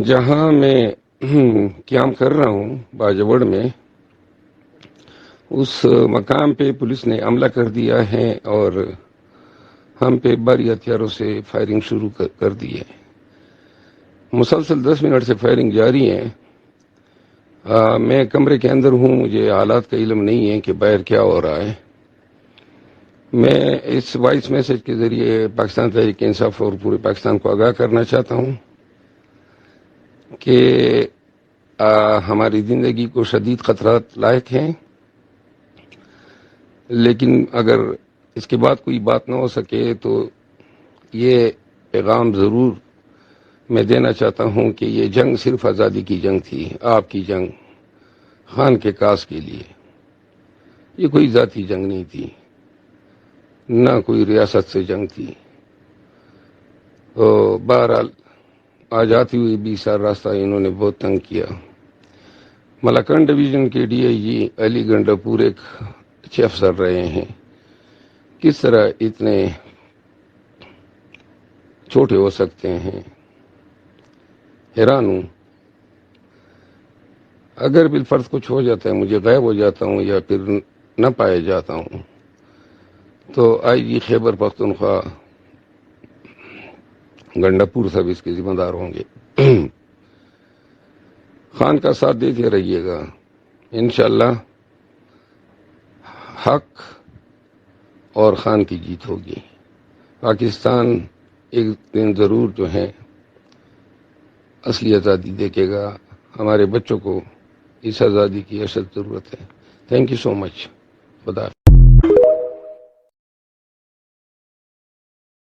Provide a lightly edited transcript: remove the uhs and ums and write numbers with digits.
جہاں میں قیام کر رہا ہوں باجوڑ میں، اس مقام پہ پولیس نے حملہ کر دیا ہے اور ہم پہ بھاری ہتھیاروں سے فائرنگ شروع کر دی ہے۔ مسلسل 10 منٹ سے فائرنگ جاری ہے۔ میں کمرے کے اندر ہوں، مجھے حالات کا علم نہیں ہے کہ باہر کیا ہو رہا ہے۔ میں اس وائس میسج کے ذریعے پاکستان تحریک انصاف اور پورے پاکستان کو آگاہ کرنا چاہتا ہوں کہ ہماری زندگی کو شدید خطرات لاحق ہیں، لیکن اگر اس کے بعد کوئی بات نہ ہو سکے تو یہ پیغام ضرور میں دینا چاہتا ہوں کہ یہ جنگ صرف آزادی کی جنگ تھی، آپ کی جنگ، خان کے کاس کے لیے۔ یہ کوئی ذاتی جنگ نہیں تھی، نہ کوئی ریاست سے جنگ تھی۔ تو بہرحال آج آتی ہوئی 20 سال راستہ انہوں نے بہت تنگ کیا۔ ملاکنڈ ڈویژن کے ڈی آئی جی علی گنڈا پورے ایک اچھے افسر رہے ہیں، کس طرح اتنے چھوٹے ہو سکتے ہیں، حیران ہوں۔ اگر بالفرض کچھ ہو جاتا ہے، مجھے غائب ہو جاتا ہوں یا پھر نہ پائے جاتا ہوں، تو آئی جی خیبر پختونخوا گنڈا پور سب اس کے ذمہ دار ہوں گے۔ خان کا ساتھ دیتے رہیے گا، انشاءاللہ حق اور خان کی جیت ہوگی۔ پاکستان ایک دن ضرور جو ہے اصلی آزادی دیکھے گا۔ ہمارے بچوں کو اس آزادی کی اشد ضرورت ہے۔ تھینک یو سو مچ۔ خدا